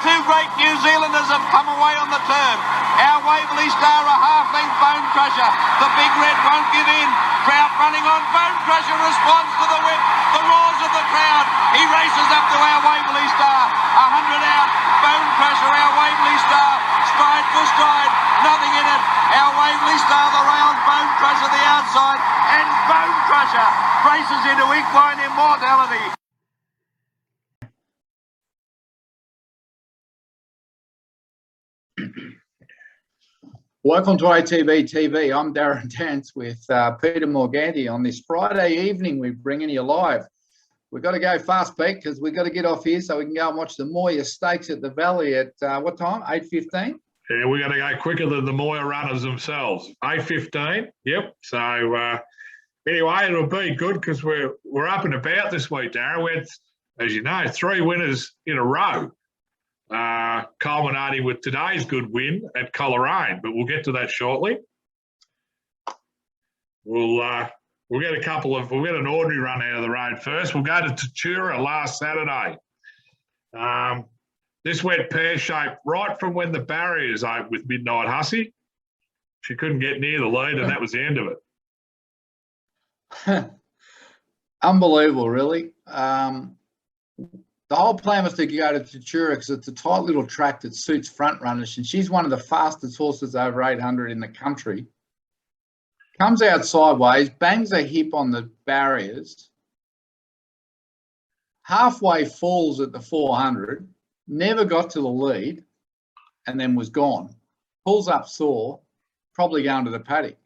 two great New Zealanders have come away on the turn. Our Waverley Star, a half-length Bone Crusher. The big red won't give in. Trout running on. Bone Crusher responds to the whip. The roars of the crowd. He races up to our Waverley Star. 100 out. Bone Crusher, our Waverley Star. Stride for stride. Nothing in it. Our Waverley Star, the rails. Bone Crusher, the outside. And Bone Crusher races into equine immortality. Welcome to ATB TV. I'm Darren Dance with Peter Morganti. On this Friday evening, we're bringing you live. We've got to go fast, Pete, because we've got to get off here so we can go and watch the Moya Stakes at the Valley at what time? 8:15? Yeah, we're going to go quicker than the Moya runners themselves. 8:15. Yep. So anyway, it'll be good because we're up and about this week, Darren. We had, as you know, 3 winners in a row. Culminating with today's good win at Coleraine, but we'll get to that shortly. We'll get we'll get an ordinary run out of the road first. We'll go to Tatura last Saturday. This went pear-shaped right from when the barriers opened with Midnight Hussy. She couldn't get near the lead, and that was the end of it. Unbelievable, really. The whole plan was to go to Tatura because it's a tight little track that suits front runners, and she's one of the fastest horses over 800 in the country. Comes out sideways, bangs a hip on the barriers, halfway falls at the 400, never got to the lead, and then was gone. Pulls up sore, probably going to the paddock.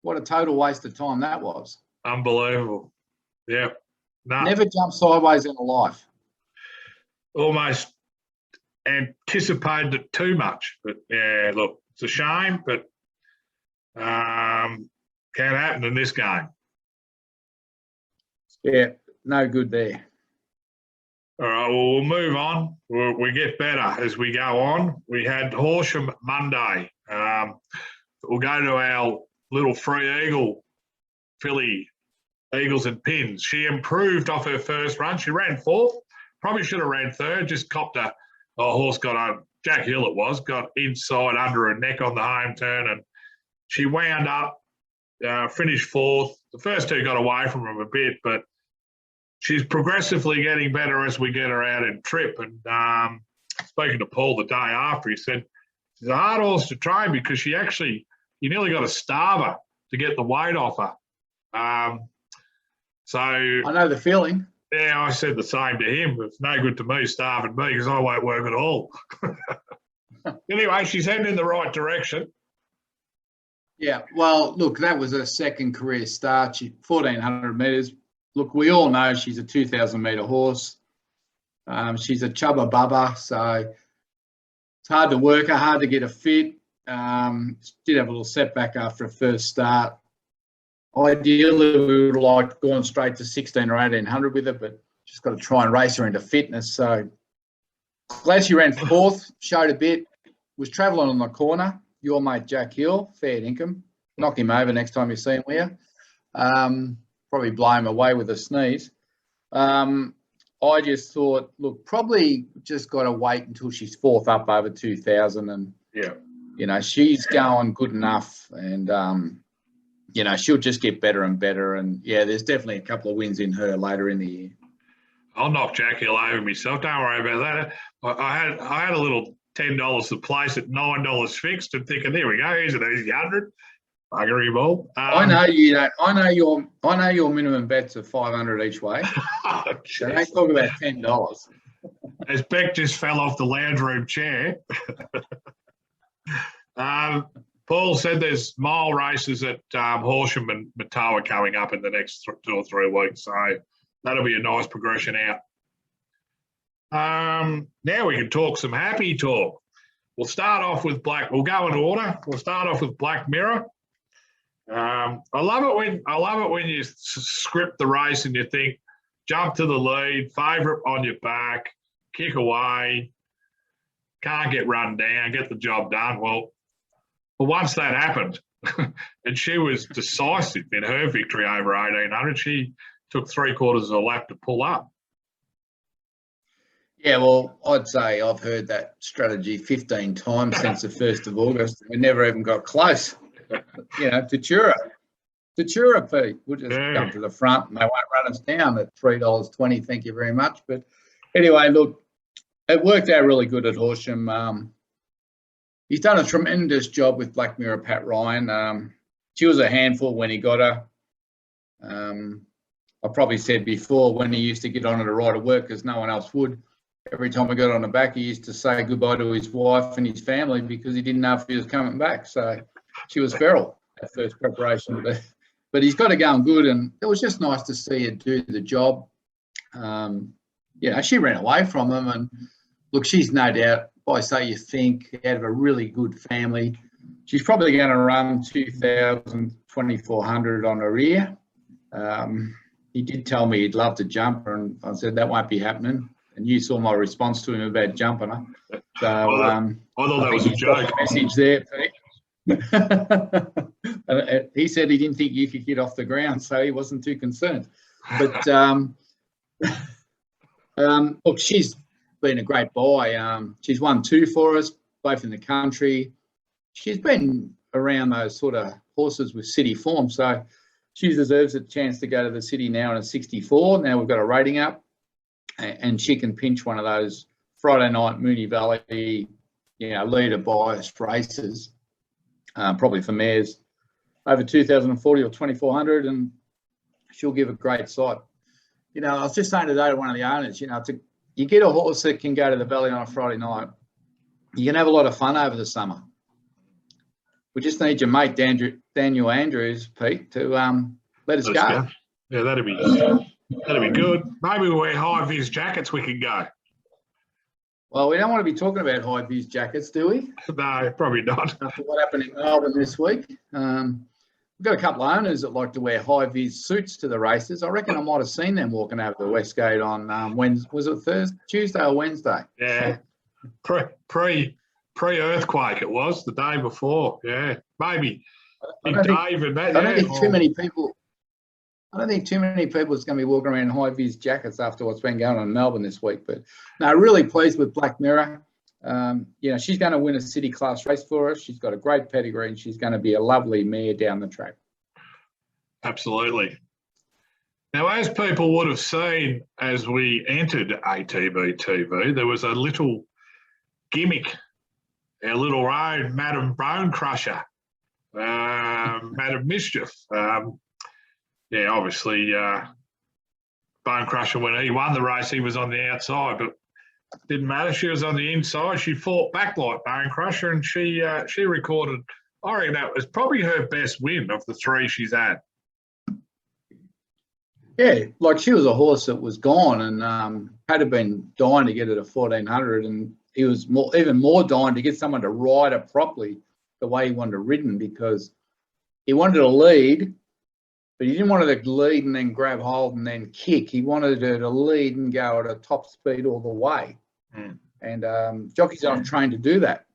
What a total waste of time that was. Unbelievable. Yeah. No. Never jumped sideways in her life. Almost anticipated it too much. But, yeah, look, it's a shame, but can't happen in this game. Yeah, no good there. All right, well, we'll move on. We get better as we go on. We had Horsham Monday. We'll go to our little free eagle filly, Eagles and Pins. She improved off her first run. She ran 4th. Probably should have ran 3rd. Just copped a horse got on. Jack Hill it was, got inside under her neck on the home turn, and she wound up, finished 4th. The first 2 got away from him a bit, but she's progressively getting better as we get her out in trip. And speaking to Paul the day after, he said she's a hard horse to train because you nearly got to starve her to get the weight off her. So I know the feeling. Yeah, I said the same to him. It's no good to me starving me because I won't work at all. Anyway, she's heading in the right direction. Yeah, well, look, that was her second career start. 1,400 metres. Look, we all know she's a 2,000-metre horse. She's a chubba bubba, so it's hard to work her, hard to get her fit. She did have a little setback after her first start. Ideally, we would have liked gone straight to 1,600 or 1,800 with her, but just got to try and race her into fitness. So glad she ran 4th, showed a bit, was travelling on the corner. Your mate Jack Hill, fair dinkum. Knock him over next time you see him, will you? Probably blow him away with a sneeze. I just thought, look, probably just got to wait until she's 4th up over 2,000, and you know, she's going good enough, and you know, she'll just get better and better. And yeah, there's definitely a couple of wins in her later in the year. I'll knock Jack Hill over myself. Don't worry about that. I had a little $10 to place at $9 fixed, and thinking, there we go, here's an easy 100. Buggery ball. I know you don't. I know your minimum bets are 500 each way. So don't talk about $10. As Beck just fell off the lounge room chair. Paul said there's mile races at Horsham and Matawa coming up in the next 2 or 3 weeks, so that'll be a nice progression out. Now we can talk some happy talk. We'll start off with we'll go in order. We'll start off with Black Mirror. I love it when you script the race and you think, jump to the lead, favourite on your back, kick away, can't get run down, get the job done. Well, once that happened, and she was decisive in her victory over 1,800, she took 3/4 of a lap to pull up. Yeah, well, I'd say I've heard that strategy 15 times since the 1st of August. We never even got close. You know, Tatura, Pete, we'll just come to the front and they won't run us down at $3.20. Thank you very much. But anyway, look, it worked out really good at Horsham. He's done a tremendous job with Black Mirror Pat Ryan. She was a handful when he got her. I probably said before, when he used to get on her to ride to work because no one else would, every time I got on the back, he used to say goodbye to his wife and his family because he didn't know if he was coming back. So she was feral at first preparation. But he's got her going good, and it was just nice to see her do the job. You know, she ran away from him, and look, she's no doubt, by So You Think, out of a really good family. She's probably going to run 2,000, 2,400 on her ear. He did tell me he'd love to jump her, and I said that won't be happening. And you saw my response to him about jumping her. So I thought that was a joke. Message there, Pete. He said he didn't think you could get off the ground, so he wasn't too concerned. But look, she's been a great buy. She's won 2 for us, both in the country. She's been around those sort of horses with city form, so she deserves a chance to go to the city now in a 64. Now we've got a rating up, and she can pinch one of those Friday night Moonee Valley, you know, leader biased races, probably for mares over 2,040 or 2,400, and she'll give a great sight. You know, I was just saying today to one of the owners, you know, you get a horse that can go to the Valley on a Friday night, you can have a lot of fun over the summer. We just need your mate Daniel Andrews, Pete, to let us go. Yeah, that'd be good. Maybe we wear high vis jackets. We could go. Well, we don't want to be talking about high vis jackets, do we? No, probably not. After what happened in Melbourne this week, we've got a couple of owners that like to wear high vis suits to the races. I reckon I might have seen them walking over the Westgate on Wednesday. Was it Tuesday or Wednesday? Yeah, pre-earthquake it was, the day before. Yeah, maybe. I don't think too many people is going to be walking around in high vis jackets after what's been going on in Melbourne this week. But no, really pleased with Black Mirror. You know, she's going to win a city class race for us. She's got a great pedigree, and she's going to be a lovely mare down the track. Absolutely. Now, as people would have seen as we entered ATB TV, there was a little gimmick, our little own Madam Bone Crusher, Madam Mischief. Yeah, obviously, Bone Crusher, when he won the race, he was on the outside, but didn't matter. She was on the inside. She fought back like Bone Crusher, and she recorded, I reckon that was probably her best win of the 3 she's had. Yeah, like she was a horse that was gone and had been dying to get it at 1,400, and he was even more dying to get someone to ride her properly the way he wanted her ridden, because he wanted to lead, but he didn't want her to lead and then grab hold and then kick. He wanted her to lead and go at a top speed all the way. And jockeys aren't trained to do that.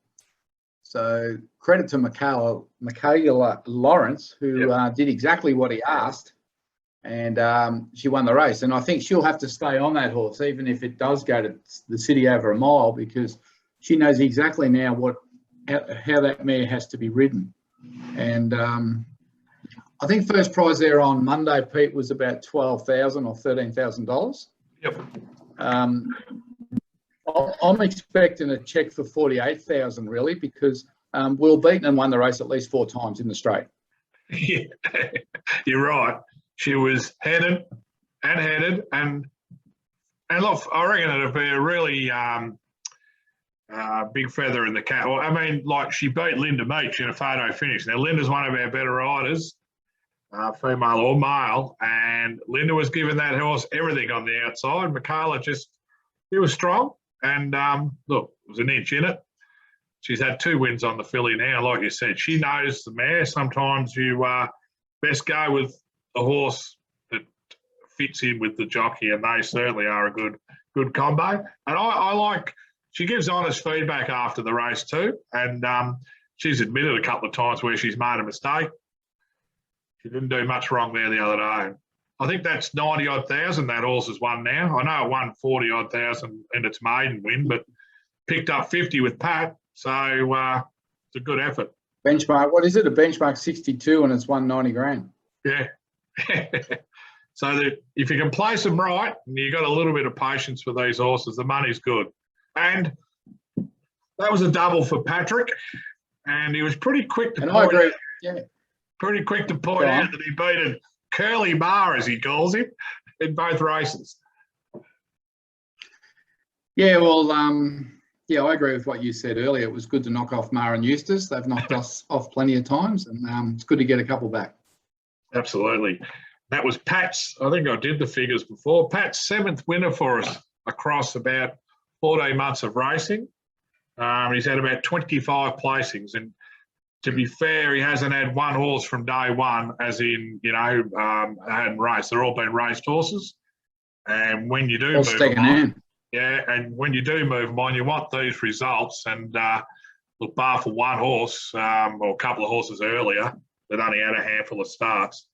So credit to Michaela Lawrence, who did exactly what he asked, and she won the race. And I think she'll have to stay on that horse, even if it does go to the city over a mile, because she knows exactly now how that mare has to be ridden. And I think first prize there on Monday, Pete, was about $12,000 or $13,000. Yep. I'm expecting a check for $48,000 really, because Will Beaton won the race at least 4 times in the straight. Yeah, you're right. She was headed, and look, I reckon it'd be a really big feather in the cap. Well, I mean, like, she beat Linda Meach in a photo finish. Now, Linda's one of our better riders, female or male, and Linda was giving that horse everything on the outside. Michaela he was strong, and look, it was an inch in it. She's had 2 wins on the filly now. Like you said, she knows the mare. Sometimes you best go with a horse that fits in with the jockey, and they certainly are a good combo. And I like, she gives honest feedback after the race too, and she's admitted a couple of times where she's made a mistake. She didn't do much wrong there the other day. I think that's 90 odd thousand that horse has won now. I know it won 40 odd thousand in its maiden win, but picked up 50 with Pat. So it's a good effort. Benchmark, what is it? A benchmark 62 and it's won 90 grand. Yeah. So that if you can place them right and you got a little bit of patience for these horses, the money's good. And that was a double for Patrick, and he was pretty quick to And point I agree. out, Yeah. pretty quick to point out that he beat Curly Bar, as he calls him, in both races. Yeah, well, yeah, I agree with what you said earlier. It was good to knock off Mara and Eustace. They've knocked us off plenty of times, and it's good to get a couple back. Absolutely. That was Pat's, I think I did the figures before, Pat's 7th winner for us across about 14 months of racing. He's had about 25 placings, and to be fair, he hasn't had one horse from day one, as in, hadn't raced. They're all been raced horses. And when you do All move second them on, hand. yeah, and when you do move them on, you want these results. And look, bar for one horse, or a couple of horses earlier that only had a handful of starts,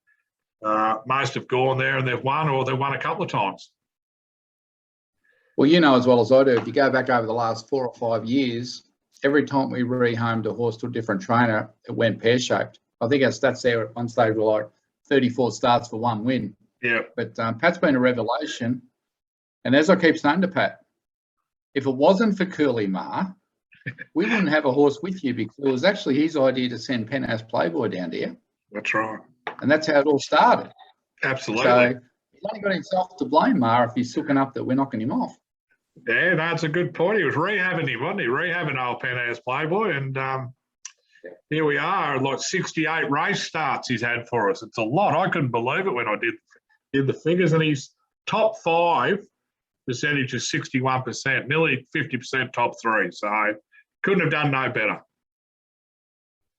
most have gone there and they've won, or they've won a couple of times. Well, you know as well as I do, if you go back over the last 4 or 5 years, every time we rehomed a horse to a different trainer, it went pear-shaped. I think our stats there at one stage were like 34 starts for 1 win. Yeah. But Pat's been a revelation. And as I keep saying to Pat, if it wasn't for Curly Mar, we wouldn't have a horse with you, because it was actually his idea to send Penhouse Playboy down here. That's right. And that's how it all started. Absolutely. So he's only got himself to blame, Mar, if he's hooking up that we're knocking him off. Yeah, that's a good point. He was rehabbing him, wasn't he? Rehabbing old Penthouse Playboy. And here we are, like 68 race starts he's had for us. It's a lot. I couldn't believe it when I did the figures. And he's top 5 percentage is 61%, nearly 50% top 3. So couldn't have done no better.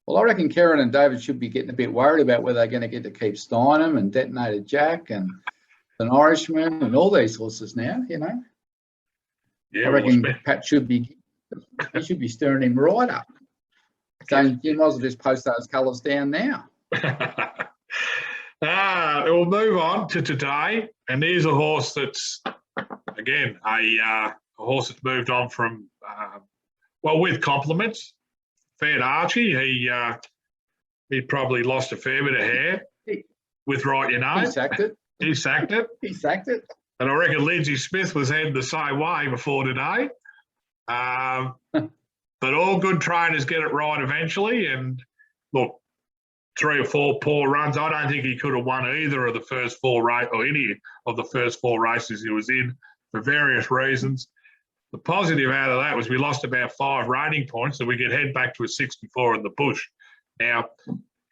Well, I reckon Karen and David should be getting a bit worried about whether they're going to get to keep Steinem and Detonator Jack and an Irishman and all these horses now, you know. Yeah, I reckon Pat should be stirring him right up. So you might as well just post those colours down now. We'll move on to today. And here's a horse that's, again, a horse that's moved on from, with compliments. Fair to Archie. He probably lost a fair bit of hair with Right You Know. He sacked it. He sacked it. He sacked it. And I reckon Lindsay Smith was heading the same way before today. But all good trainers get it right eventually. And look, 3 or 4 poor runs. I don't think he could have won either of the first 4 or any of the first 4 races he was in for various reasons. The positive out of that was we lost about 5 rating points, so we could head back to a 64 in the bush. Now,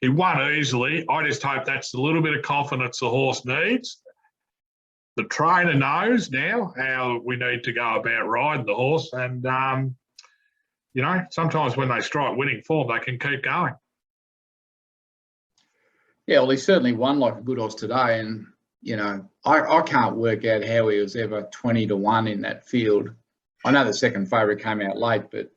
he won easily. I just hope that's a little bit of confidence the horse needs. The trainer knows now how we need to go about riding the horse. And, sometimes when they strike winning form, they can keep going. Yeah, well, he certainly won like a good horse today. And, I can't work out how he was ever 20-1 in that field. I know the second favourite came out late, but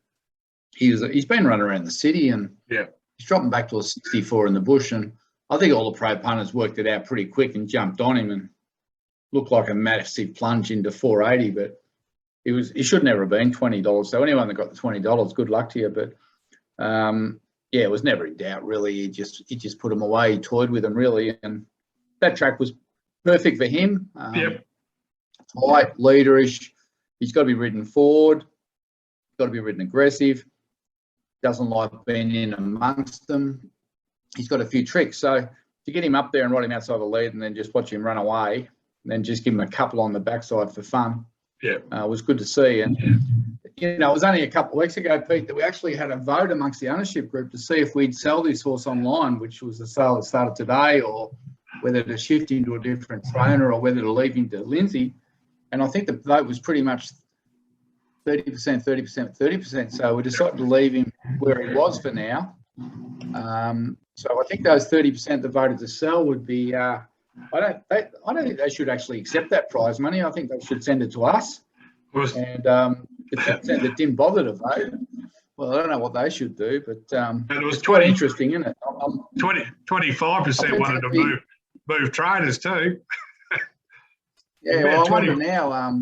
he's been running around the city, and he's dropping back to a 64 in the bush. And I think all the pro punters worked it out pretty quick and jumped on him and looked like a massive plunge into 480. But he should never have been $20. So anyone that got the $20, good luck to you. But it was never in doubt really. He just put him away. He toyed with him really, and that track was perfect for him. Tight, leaderish. He's got to be ridden forward, got to be ridden aggressive, doesn't like being in amongst them. He's got a few tricks. So to get him up there and ride him outside the lead and then just watch him run away and then just give him a couple on the backside for fun was good to see. And, it was only a couple of weeks ago, Pete, that we actually had a vote amongst the ownership group to see if we'd sell this horse online, which was the sale that started today, or whether to shift him to a different trainer or whether to leave him to Lindsay. And I think the vote was pretty much 30%, 30%, 30%. So we decided to leave him where he was for now. So I think those 30% that voted to sell would be. I don't think they should actually accept that prize money. I think they should send it to us. And if that didn't bother to vote, well, I don't know what they should do, but it was it's quite interesting, isn't it? 25% wanted to move trainers too. Yeah, well, I wonder now,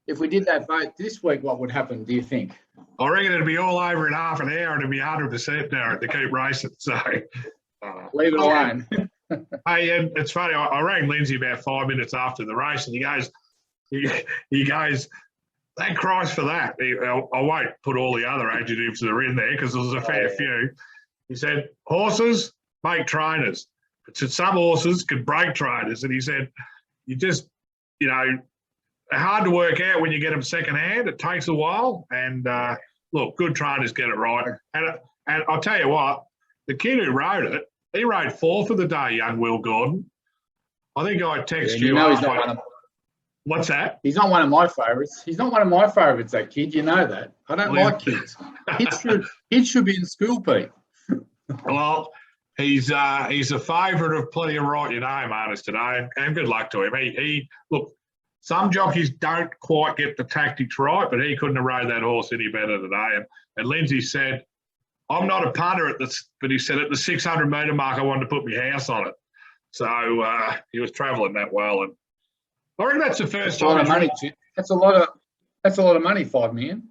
if we did that vote this week, what would happen, do you think? I reckon it'd be all over in half an hour and it'd be 100% now to keep racing. So Leave it alone. Hey, and it's funny, I rang Lindsay about 5 minutes after the race and he goes, thank Christ for that. I won't put all the other adjectives that are in there because there's a fair few. He said, horses make trainers. But some horses can break trainers. And he said, you just, they're hard to work out when you get them secondhand. It takes a while. And look, good trainers get it right. And I'll tell you what, the kid who rode it, he rode fourth of the day, young Will Gordon. I think I texted you. He's not one of, what's that? He's not one of my favourites. He's not one of my favourites, that kid. You know that. I don't like kids. Kids should be in school, Pete. Well, he's a favourite of plenty of right your name artists today, and good luck to him. He look, some jockeys don't quite get the tactics right, but he couldn't have rode that horse any better today. And Lindsay said, I'm not a punter but he said at the 600-metre mark, I wanted to put my house on it. So he was travelling that well, and I reckon that's the first time. That's a lot of money, 5 million.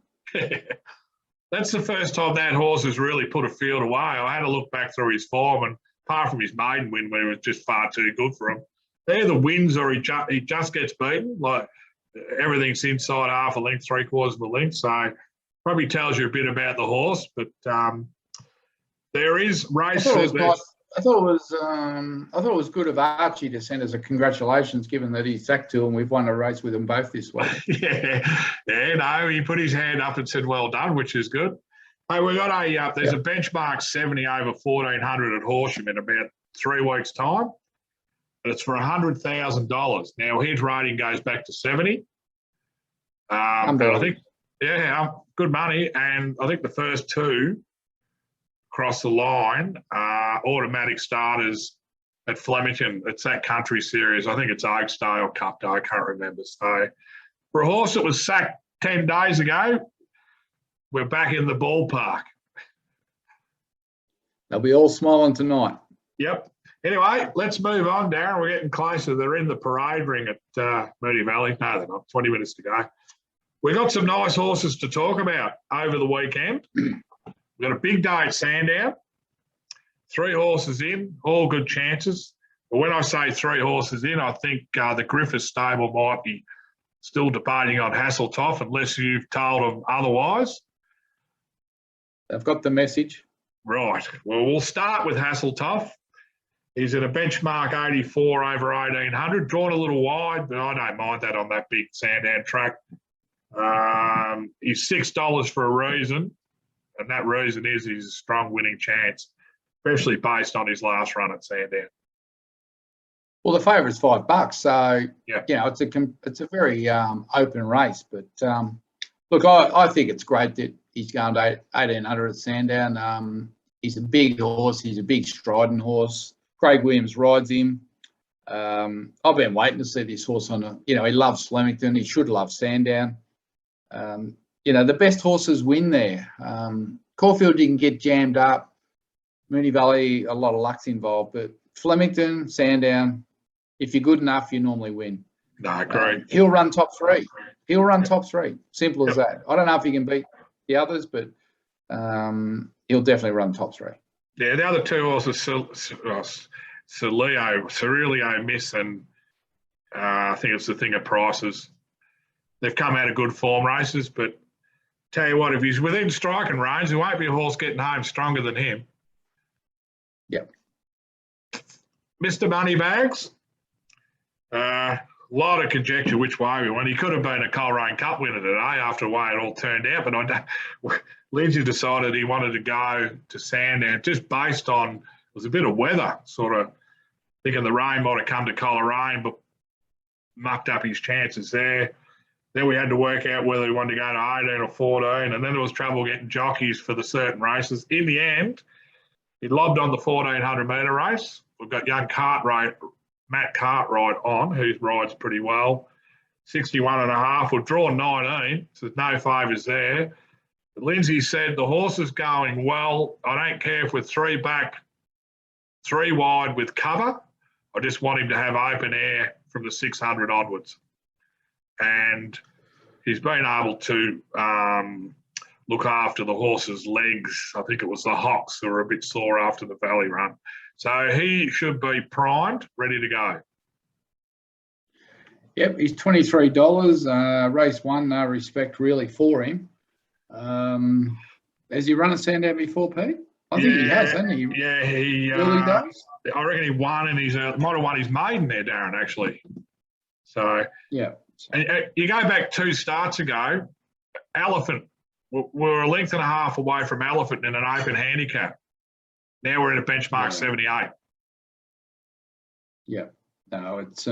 That's the first time that horse has really put a field away. I had to look back through his form, and apart from his maiden win, where it was just far too good for him, they're the wins, or he just gets beaten. Like everything's inside half a length, 3/4 of a length. So probably tells you a bit about the horse. But there is races. I thought it was good of Archie to send us a congratulations, given that he's sacked two and we've won a race with them both this week. No, he put his hand up and said, "Well done," which is good. Hey, we got there's a benchmark 70 over 1400 at Horsham in about 3 weeks' time. And it's for $100,000. Now his rating goes back to 70. And I think, good money. And I think the first two across the line automatic starters at Flemington. It's that country series. I think it's Oaks Day or Cup Day. I can't remember. So for a horse that was sacked 10 days ago, we're back in the ballpark. They'll be all smiling tonight. Yep. Anyway, let's move on, Darren. We're getting closer. They're in the parade ring at Moonee Valley. No, they're not. 20 minutes to go. We've got some nice horses to talk about over the weekend. We've got a big day at Sandown. 3 horses in, all good chances. But when I say 3 horses in, I think the Griffiths stable might be still debating on Hasseltoff, unless you've told them otherwise. They've got the message. Right. Well, we'll start with Hasseltoff. He's at a benchmark 84 over 1800, drawn a little wide, but I don't mind that on that big Sandown track. He's $6 for a reason, and that reason is he's a strong winning chance, especially based on his last run at Sandown. Well, the favourite's $5, so it's a very open race. But look, I think it's great that he's going to 1800 at Sandown. He's a big horse. He's a big striding horse. Craig Williams rides him. I've been waiting to see this horse on he loves Flemington. He should love Sandown. The best horses win there. Caulfield, you can get jammed up. Moonee Valley, a lot of luck's involved. But Flemington, Sandown, if you're good enough, you normally win. No, great. He'll run top 3. He'll run top 3. Simple as that. I don't know if he can beat the others, but he'll definitely run top 3. Yeah, the other 2 horses, Cerilio miss, and I think it's the thing of prices. They've come out of good form races, but tell you what, if he's within striking range, there won't be a horse getting home stronger than him. Yep. Mr. Moneybags, a lot of conjecture which way we went. He could have been a Coleraine Cup winner today after the way it all turned out, but Lindsay decided he wanted to go to Sandown just based on, it was a bit of weather, sort of thinking the rain might have come to Coleraine, but mucked up his chances there. Then we had to work out whether we wanted to go to 18 or 14, and then there was trouble getting jockeys for the certain races. In the end, he lobbed on the 1400-metre race. We've got young Matt Cartwright on, who rides pretty well. 61.5. We've drawn 19, so there's no favours there. But Lindsay said the horse is going well. I don't care if we're 3 back, 3 wide with cover. I just want him to have open air from the 600 onwards. And he's been able to look after the horse's legs. I think it was the hocks that were a bit sore after the Valley Run. So he should be primed, ready to go. Yep, he's $23. Race 1, no respect really for him. Has he run a Sandown before, Pete? I think he has, hasn't he? Yeah, he really does. I reckon he won, and might have won his maiden there, Darren, actually. So yeah, and you go back 2 starts ago, Elephant. We're a length and a half away from Elephant in an open handicap. Now we're at a benchmark 78. Yeah, no, it's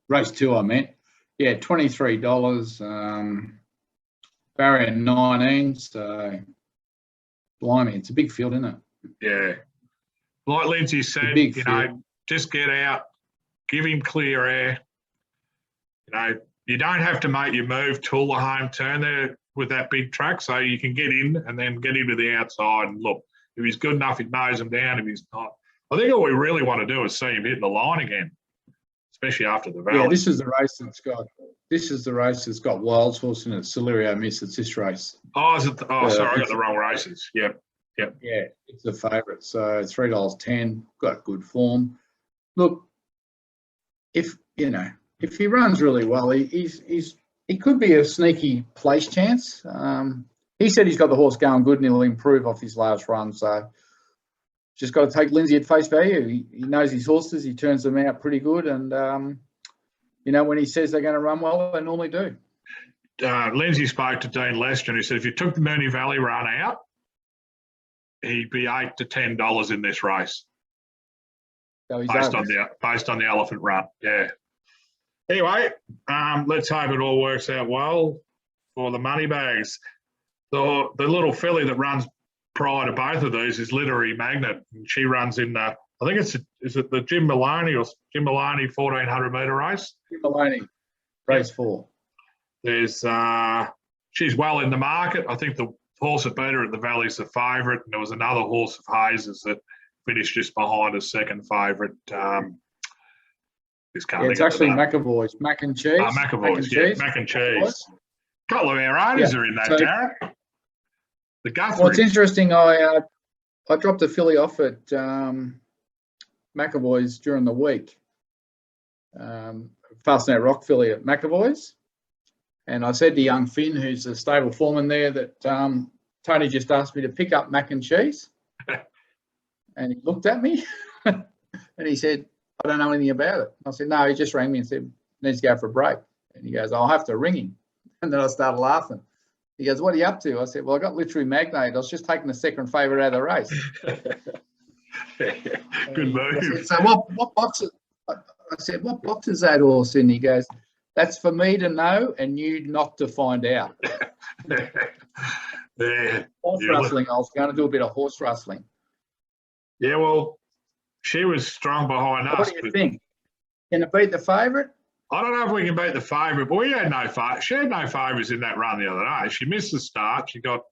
race 2. I meant, yeah, $23. Barrier 19. So, blimey, it's a big field, isn't it? Yeah, like Lindsay said, just get out, give him clear air. You don't have to make your move till the home turn there with that big track, so you can get in and then get him to the outside. And look, if he's good enough, it knows him down. If he's not, I think all we really want to do is see him hitting the line again, especially after the Valley. Yeah, this is the race that's got Wild's horse in it. Celerio Miss. It's this race. Oh, is it? Sorry, I got the wrong races. Yep. Yeah, it's the favourite. So $3.10. Got good form. Look, if he runs really well, he could be a sneaky place chance. He said he's got the horse going good and he'll improve off his last run. So just got to take Lindsay at face value. He knows his horses. He turns them out pretty good. And, when he says they're going to run well, they normally do. Lindsay spoke to Dean Lester and he said if you took the Moonee Valley Run out, he'd be $8 to $10 in this race. So based on the Elephant Run, yeah. Anyway, let's hope it all works out well for the money bags. The little filly that runs prior to both of these is Literary Magnet, and she runs in the, I think is it the Jim Maloney 1400 metre race? Jim Maloney, race 4. There's she's well in the market. I think the horse that beat her at the Valley's the favourite, and there was another horse of Hayes' that finished just behind as second favourite. It's actually McAvoy's, Mac and Cheese. McAvoy's, yeah, Mac and Cheese. A couple of our owners are in that, Darren. The Guthrie. Well, it's interesting. I dropped a filly off at McAvoy's during the week. Fastnet Rock filly at McAvoy's. And I said to young Finn, who's a stable foreman there, that Tony just asked me to pick up Mac and Cheese. And he looked at me and he said, I don't know anything about it. I said, no, he just rang me and said, needs to go for a break. And he goes, I'll have to ring him. And then I started laughing. He goes, what are you up to? I said, well, I got Literary Magnate. I was just taking the second favourite out of the race. Good move. Said, so what box? I said, what box is that horse in? He goes, that's for me to know and you not to find out. Horse rustling. I was going to do a bit of horse rustling. Yeah, well, she was strong behind us. What do you think? Can it beat the favourite? I don't know if we can beat the favourite, but she had no favourites in that run the other day. She missed the start. She got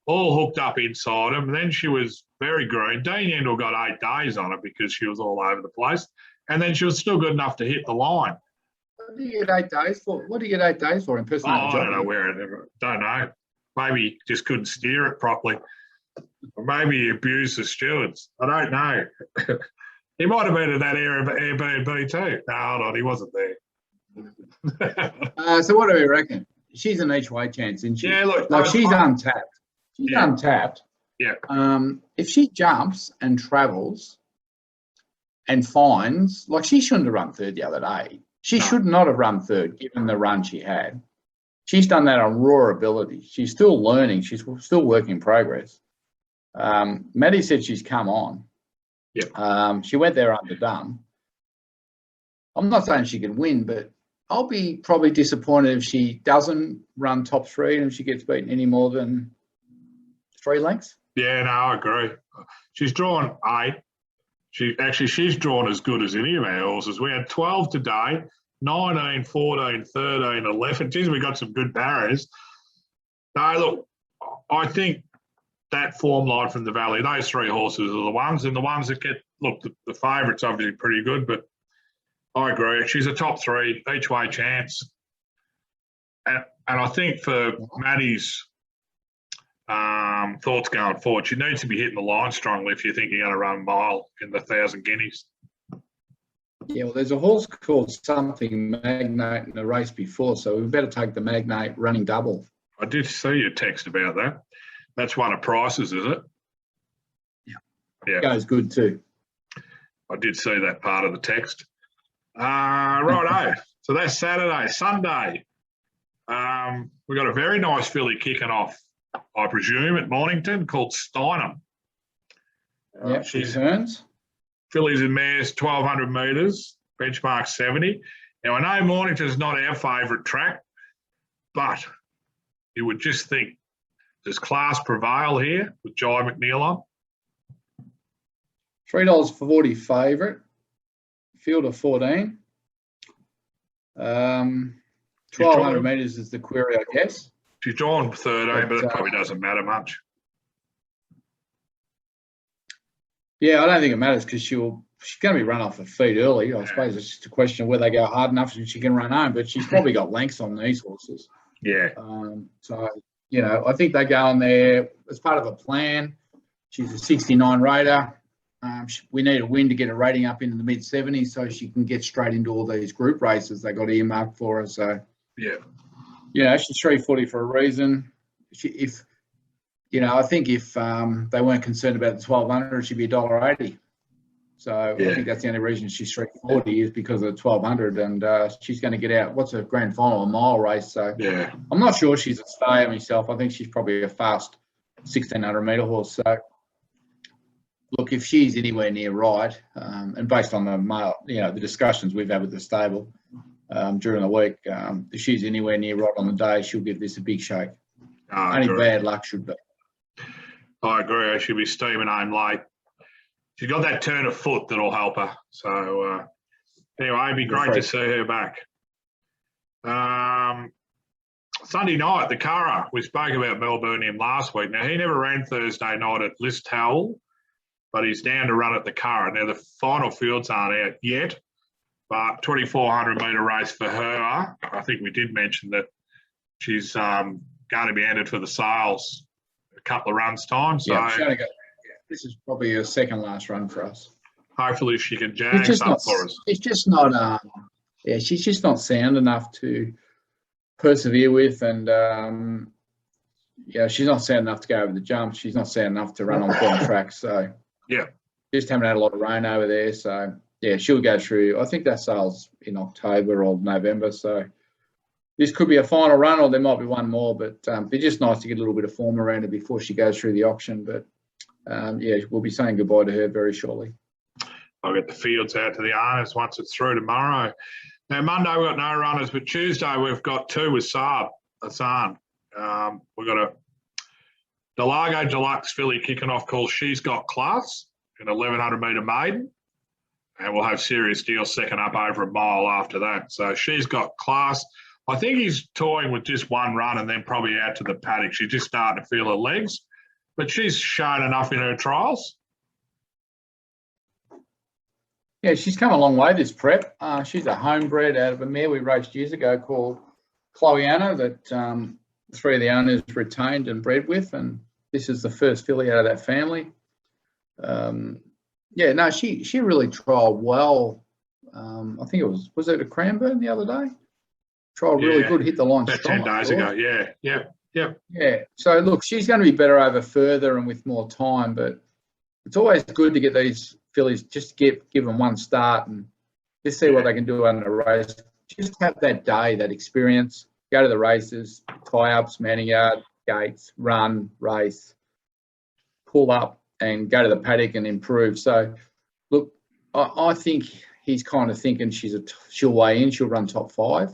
all hooked up inside him. And then she was very green. Dean Yendall got 8 days on it because she was all over the place. And then she was still good enough to hit the line. What do you get 8 days for? What do you get 8 days for in personal I don't know don't know. Maybe he just couldn't steer it properly. Or maybe he abused the stewards. I don't know. He might have been at that Airbnb too. No, hold on, he wasn't there. So what do we reckon? She's an each way chance, isn't she? Yeah, look. Like she's untapped. She's untapped. Yeah. If she jumps and travels and finds, like she shouldn't have run third the other day. She should not have run third given the run she had. She's done that on raw ability. She's still learning. She's still work in progress. Maddie said she's come on. Yeah. She went there underdone. I'm not saying she can win, but I'll be probably disappointed if she doesn't run top 3 and if she gets beaten any more than 3 lengths. Yeah, no, I agree. She's drawn 8. She's drawn as good as any of our horses. We had 12 today, 19, 14, 13, 11. Geez, we got some good barriers. No, look, I think that form line from the Valley, those 3 horses are the ones, and the ones that get, look, the favourite's obviously pretty good, but I agree. She's a top 3 each way chance. And I think for Maddie's thoughts going forward, she needs to be hitting the line strongly if you think you're going to run a mile in the 1,000 guineas. Yeah, well, there's a horse called something Magnate in the race before, so we better take the Magnate running double. I did see your text about that. That's one of Price's, is it? Yeah. Goes good too. I did see that part of the text. Righto. So that's Saturday. Sunday. We've got a very nice filly kicking off, I presume, at Mornington called Steinem. She turns. Fillies and mares, 1,200 metres, benchmark 70. Now, I know Mornington's not our favourite track, but you would just think, does class prevail here with Jai McNeil on? $3.40 favourite. Field of 14. 1,200 metres is the query, I guess. She's drawn 13, but it probably doesn't matter much. Yeah, I don't think it matters because she's going to be run off her feet early. I suppose it's just a question of whether they go hard enough and she can run home, but she's probably got lengths on these horses. Yeah. So, you know, I think they go on there as part of a plan. She's a 69 rater. We need a win to get a rating up into the mid-70s so she can get straight into all these group races they got earmarked for her. So, yeah, she's 340 for a reason. I think if they weren't concerned about the 1,200, she'd be $1.80. So I think that's the only reason she's 340 is because of the 1,200, and she's going to get out. What's a grand final, a mile race? So I'm not sure she's a stayer myself. I think she's probably a fast 1,600 metre horse. So look, if she's anywhere near right, and based on the discussions we've had with the stable during the week, if she's anywhere near right on the day, she'll give this a big shake. Only bad luck should be. I agree. She'll be steaming home late. She's got that turn of foot that'll help her. So, anyway, it'd be great to see her back. Sunday night, the Curragh. We spoke about Melbourne last week. Now, he never ran Thursday night at Listowel, but he's down to run at the Curragh. Now, the final fields aren't out yet, but 2,400 metre race for her. I think we did mention that she's going to be entered for the sales a couple of runs' time. So this is probably her second last run for us. Hopefully she can jag something for us. She's just not, she's just not sound enough to persevere with, and she's not sound enough to go over the jump. She's not sound enough to run on firm tracks. So just haven't had a lot of rain over there. So she'll go through. I think that sales in October or November. So this could be a final run, or there might be one more. But it's just nice to get a little bit of form around her before she goes through the auction. But we'll be saying goodbye to her very shortly. I'll get the fields out to the owners once it's through tomorrow. Now, Monday we've got no runners, but Tuesday we've got two with Saab, Hassan. We've got a Delago Deluxe filly kicking off called She's Got Class, an 1,100 metre maiden. And we'll have Serious Deal second up over a mile after that. So She's Got Class. I think he's toying with just one run and then probably out to the paddock. She's just starting to feel her legs. But she's shown enough in her trials. Yeah, she's come a long way this prep. She's a homebred out of a mare we raced years ago called Chloeana that three of the owners retained and bred with, and this is the first filly out of that family. She really trialled well. I think it was it a Cranbourne the other day? Trialled really good, hit the line about strong. 10 days ago, Yeah. So look, she's going to be better over further and with more time, but it's always good to get these fillies, just give them one start and just see what they can do under a race. Just have that day, that experience, go to the races, tie-ups, manning yard, gates, run, race, pull up and go to the paddock and improve. So look, I think he's kind of thinking she'll weigh in, she'll run top 5,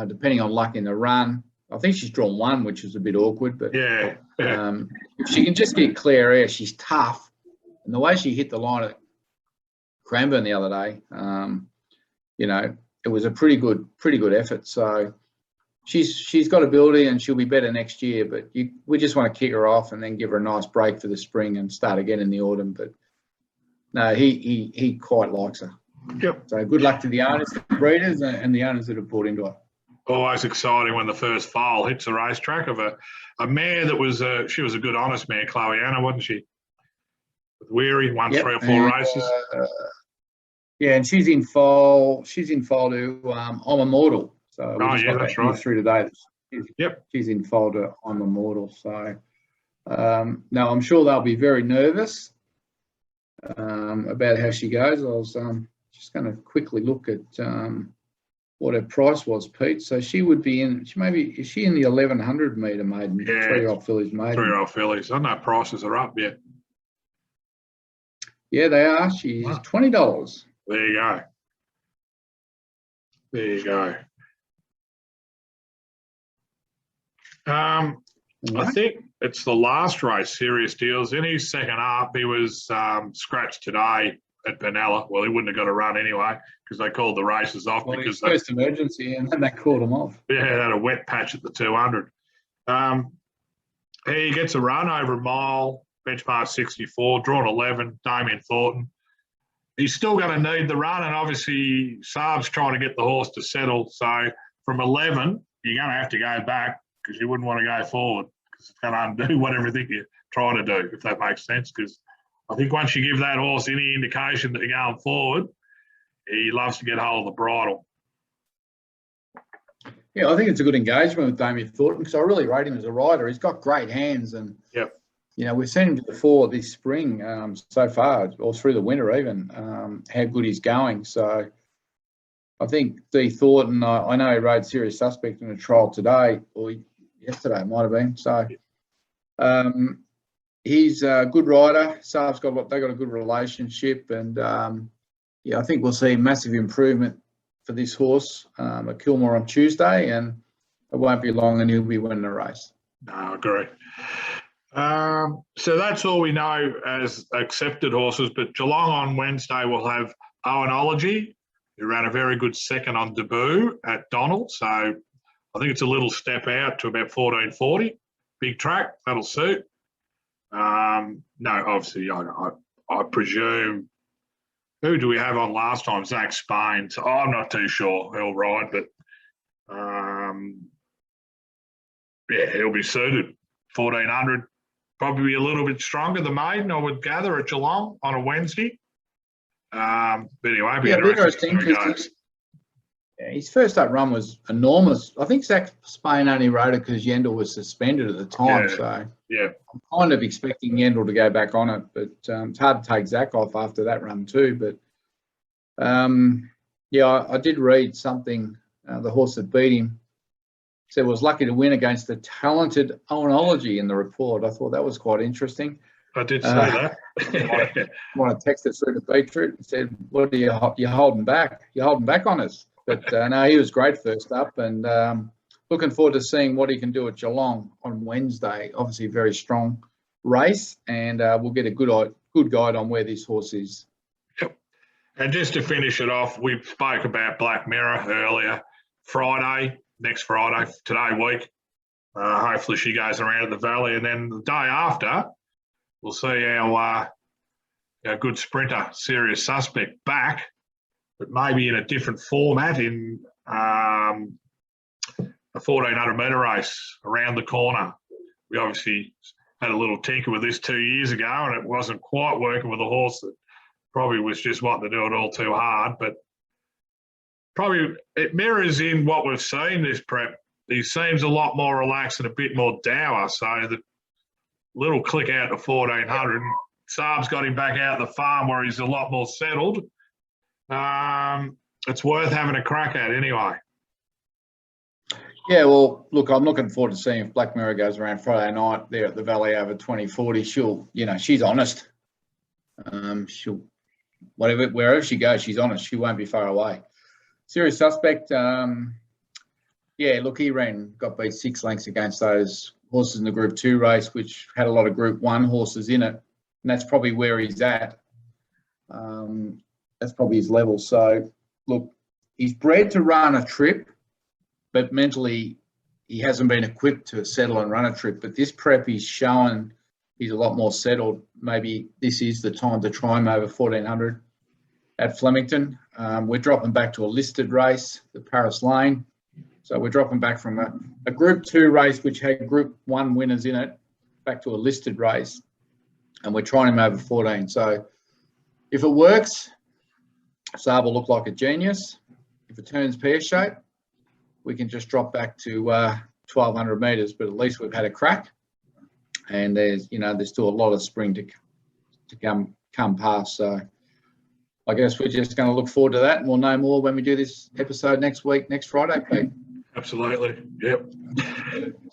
depending on luck in the run. I think she's drawn 1, which is a bit awkward, but if she can just get clear air, she's tough. And the way she hit the line at Cranbourne the other day, it was a pretty good effort. So she's got ability and she'll be better next year. But we just want to kick her off and then give her a nice break for the spring and start again in the autumn. But no, he quite likes her. Yep. So good luck to the owners, the breeders, and the owners that have bought into it. Always exciting when the first foal hits a racetrack of a mare that was she was a good honest mare, Chloe Anna, wasn't she? With Weary, won 3 or 4 races. Yeah, and she's in foal. She's in foal to I'm Immortal. So we just got that's that news right. through today. Yep. She's in foal to I'm Immortal. So no, I'm sure they'll be very nervous about how she goes. I was just going to quickly look at what her price was, Pete. So she would be in. Is she in the 1100 metre maiden? Yeah, 3-year-old fillies maiden. 3-year-old fillies. I know prices are up yet. Yeah, they are. She's $20. There you go. There you go. I think it's the last race, Serious Deals. In his second up, he was scratched today at Benalla. Well, he wouldn't have got a run anyway because they called the races off. Well, because first emergency, and then they called him off. Yeah, they had a wet patch at the 200. He gets a run over a mile, benchmark 64, drawn 11, Damien Thornton. He's still going to need the run, and obviously Saab's trying to get the horse to settle. So from 11, you're going to have to go back because you wouldn't want to go forward because it's going to undo everything you're trying to do, if that makes sense. Because I think once you give that horse any indication that you're going forward, he loves to get hold of the bridle. Yeah, I think it's a good engagement with Damien Thornton because I really rate him as a rider. He's got great hands, and we've seen him before this spring so far, or through the winter even, how good he's going. So I think D. Thornton, I know he rode Serious Suspect in a trial today, or yesterday it might have been. So he's a good rider. Saab's got a good relationship, and I think we'll see massive improvement for this horse at Kilmore on Tuesday, and it won't be long and he'll be winning the race. No, I agree. So that's all we know as accepted horses, but Geelong on Wednesday will have Owenology, who ran a very good second on debut at Donald. So I think it's a little step out to about 1440. Big track, that'll suit. No, obviously, I presume. Who do we have on last time? Zach Spain. So I'm not too sure he'll ride, but he'll be suited. 1400, probably be a little bit stronger than maiden, I would gather, at Geelong on a Wednesday. But anyway, it'll be interesting. His first up run was enormous. I think Zach Spain only rode it because Yendel was suspended at the time. I'm kind of expecting Yendel to go back on it, but it's hard to take Zach off after that run too. But I did read something. The horse that beat him said was lucky to win against the talented Owenology in the report. I thought that was quite interesting. I did say that. I want to text it through to Beetroot and said, "What are you holding back? You're holding back on us." But no, he was great first up, and looking forward to seeing what he can do at Geelong on Wednesday. Obviously, a very strong race, and we'll get a good guide on where this horse is. Yep. And just to finish it off, we spoke about Black Mirror earlier. Next Friday, today week. Hopefully she goes around the Valley, and then the day after, we'll see our good sprinter, Serious Suspect, back, but maybe in a different format in a 1400 metre race around the corner. We obviously had a little tinker with this 2 years ago, and it wasn't quite working with a horse that probably was just wanting to do it all too hard, but probably it mirrors in what we've seen this prep. He seems a lot more relaxed and a bit more dour, so the little click out to 1400. Saab's got him back out the farm where he's a lot more settled. It's worth having a crack at anyway. Yeah, well, look, I'm looking forward to seeing if Black Mirror goes around Friday night there at the Valley over 2040. She's honest. Wherever she goes, she's honest. She won't be far away. Serious Suspect, he got beat 6 lengths against those horses in the Group 2 race, which had a lot of Group 1 horses in it, and that's probably where he's at. That's probably his level. So, look, he's bred to run a trip, but mentally he hasn't been equipped to settle and run a trip. But this prep, he's shown he's a lot more settled. Maybe this is the time to try him over 1400 at Flemington. we're dropping back to a listed race, the Paris Lane. So we're dropping back from a Group 2 race, which had Group 1 winners in it, back to a listed race. And we're trying him over 14. So if it works, Saab will look like a genius. If it turns pear-shaped, we can just drop back to 1,200 metres, but at least we've had a crack. And there's still a lot of spring to come past. So I guess we're just going to look forward to that, and we'll know more when we do this episode next Friday, Pete. Absolutely. Yep.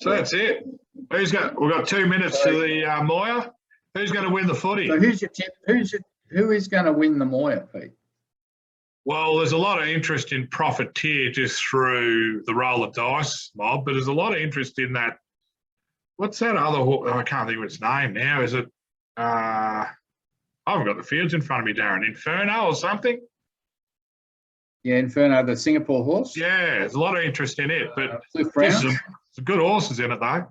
So that's it. We've got 2 minutes to the Moir. Who's going to win the footy? So who's your tip? Who is going to win the Moir, Pete? Well, there's a lot of interest in Profiteer just through the roll of dice mob, but there's a lot of interest in that. What's that other? I can't think of its name now. Is it? I haven't got the fields in front of me, Darren. Inferno or something? Yeah, Inferno, the Singapore horse. Yeah, there's a lot of interest in it, but Cliff Brown. there's some good horses in it though.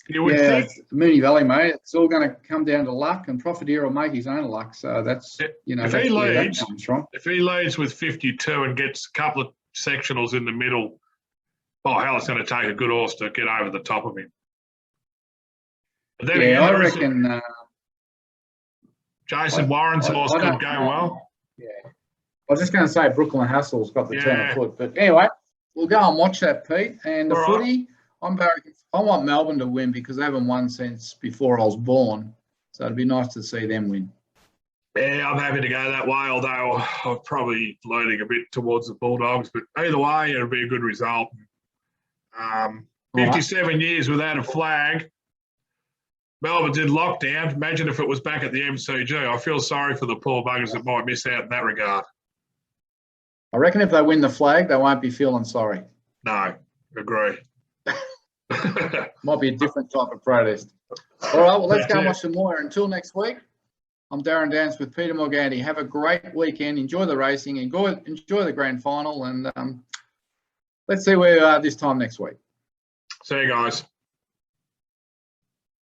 You would Yeah, think. Mooney Valley, mate. It's all going to come down to luck, and Profiteer will make his own luck. So that's If that's he where that leads, comes from. if he leads with 52 and gets a couple of sectionals in the middle, oh hell, it's going to take a good horse to get over the top of him. But then Yeah, again, I reckon. Jason Warren's horse I could don't go know. well. Yeah, I was just going to say Brooklyn Hustle's got the turn Yeah. of foot, but anyway, we'll go and watch that, Pete. And the All right. footy, I want Melbourne to win because they haven't won since before I was born. So it'd be nice to see them win. Yeah, I'm happy to go that way, although I'm probably leaning a bit towards the Bulldogs. But either way, it'll be a good result. 57 years without a flag. Melbourne's in lockdown. Imagine if it was back at the MCG. I feel sorry for the poor buggers that might miss out in that regard. I reckon if they win the flag, they won't be feeling sorry. No, agree. Might be a different type of protest. All right, well, let's That's go and it. watch some more. Until next week, I'm Darren Dance with Peter Morganti. Have a great weekend. Enjoy the racing. Enjoy the grand final. And let's see where we are this time next week. See you guys.